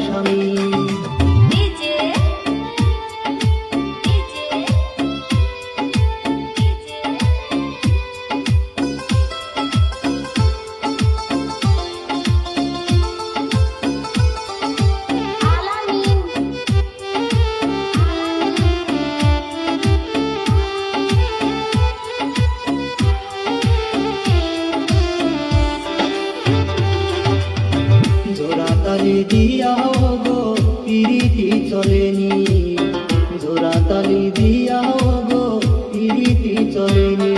স্বামী। জোড়াতালি দিয়াও গো পিরিতি চলেনি, জোড়াতালি দিয়াও গো পিরিতি চলেনি।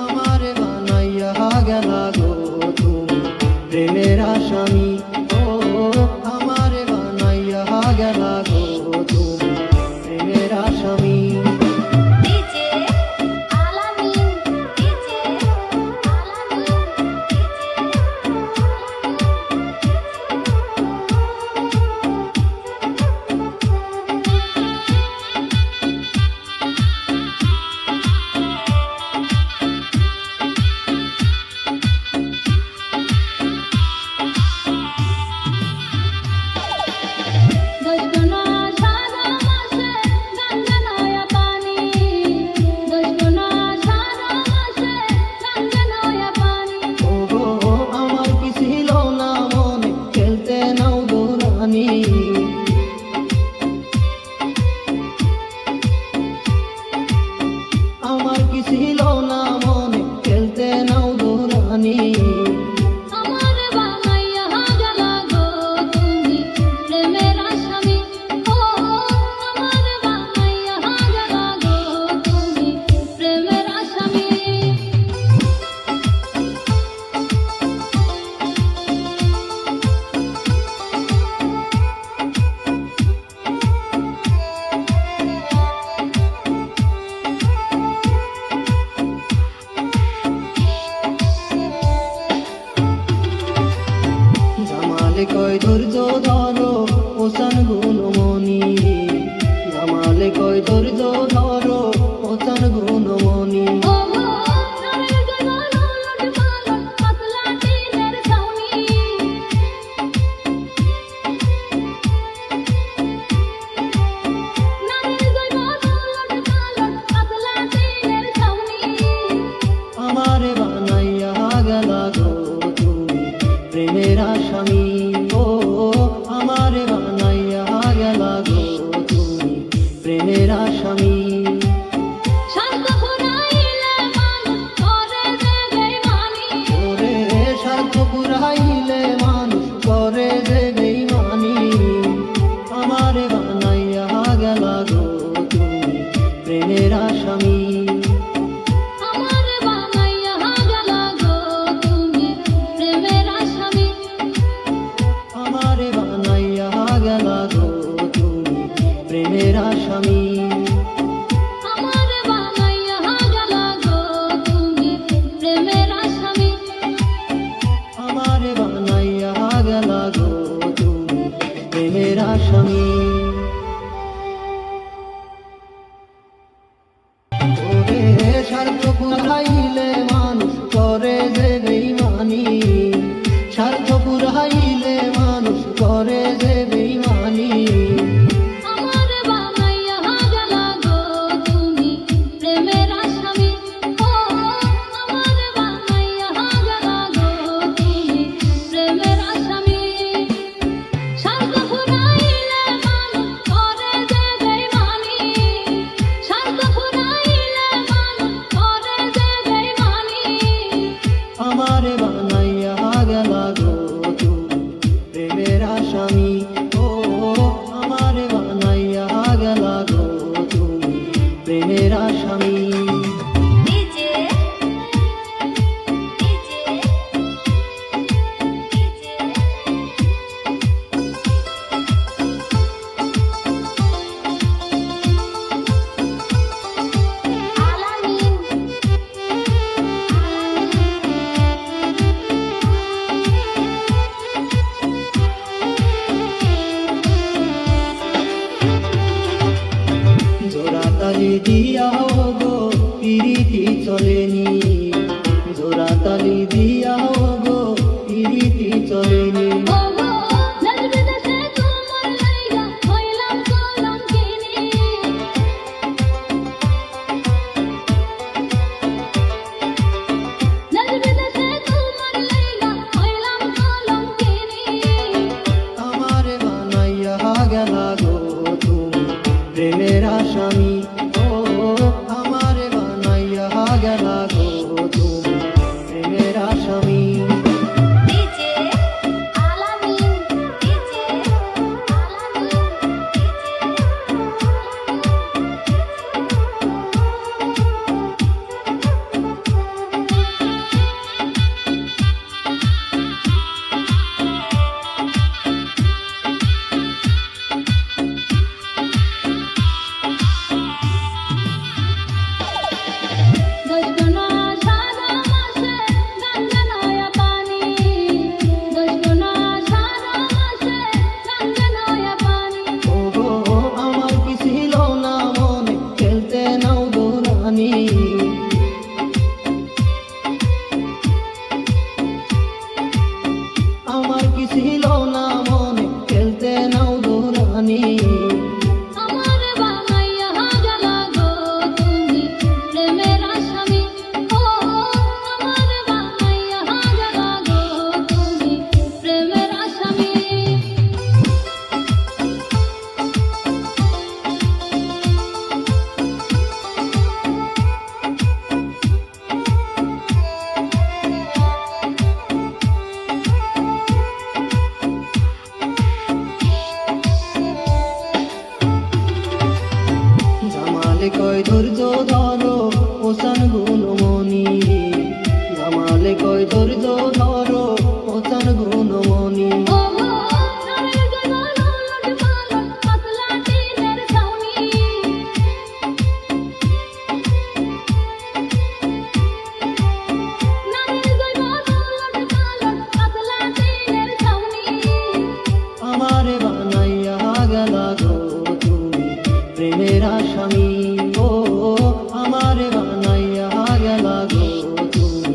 আমারে বানাইয়া গেলা গো তুমি প্রেমের আসামি, ও আমারে বানাইয়া গেলা গো তুমি প্রেমের আসামি। আমার কি ছিল না মনে খেলতে নাও দোলানি। আমার বানাইয়া গেলা গো তুমি প্রেমের আসামি, ও আমার বানাইয়া গেলা গো তুমি প্রেমের আসামি। জামালে কয় ধৈর্য ধরো ওসান গুণমণি, জামালে কয় ধৈর্য ধরো ওসান গুণমণি। আমারে বানাইয়া গেলা গো তুমি প্রেমের আসামি, ও আমারে বানাইয়া গেলা গো তুমি প্রেমের আসামি। ওরে স্বার্থ পুরাইলে মানুষ করে যে বেইমানি। আমারে বানাইয়া গেলা গো তুমি প্রেমের আসামি। আমারে বানাইয়া গেলা গো তুমি প্রেমের আসামি। আমারে বানাইয়া গেলা গো তুমি প্রেমের আসামি। আমারে বানাইয়া গেলা গো তুমি প্রেমের আসামি। ওরে স্বার্থ পুরাইলে মানুষ করে যে বেইমানি, স্বার্থ পুরাইলে মানুষ করে যে বেইমানি। আমারে বানাইয়া গেলা গো তুমি প্রেমের আসামি, ও আমারে বানাইয়া গেলা গো তুমি প্রেমের আসামি। স্বার্থ ফুরাইলে মানুষ করে যে বেইমানি, স্বার্থ ফুরাইলে মানুষ করে যে বেইমানি। আমারে বানাইয়া গেলা গো তুমি প্রেমের আসামি, ও আমারে বানাইয়া গেলা গো তুমি প্রেমের আসামি। দিয়া গো পিরিতি চলেনি, জোড়া তালি দিয়া গো পিরিতি চলেনি। ওগো দেশ বিদেশে তোমার লাইগা হইলাম কলঙ্কিনী। দেশ বিদেশে তোমার লাইগা হইলাম কলঙ্কিনী। আমারে বানাইয়া গেলা গো তুমি প্রেমের আসামি, ও আমারে বানাইয়া গেলা গো তুমি প্রেমের আসামি। ডিজে আলামিন, ডিজে আলামিন, দশকোনা সারা মাসে গঙ্গা নয়া পানি। দশকোনা সারা মাসে গঙ্গা নয়া পানি। ওগো আমার কি ছিল না মনে খেলতে নাও দোরানি, আমার কি ছিল না মনে খেলতে নাও দোরানি। আমারে বানাইয়া গেলা গো তুমি প্রেমের আসামি। ও আমারে বানাইয়া গেলা গো তুমি প্রেমের আসামি। জামালে কয় ধৈর্য ধরো ওসান গুণমণি, জামালে কয় ধৈর্য ধরো ওসান গুণমণি। ওগো নামের গলানো লট পালট পাতলা টিনের ছাউনি। নামের গলানো লট পালট পাতলা টিনের ছাউনি। আমারে বানাইয়া গেলা গো তুমি প্রেমের আসামি।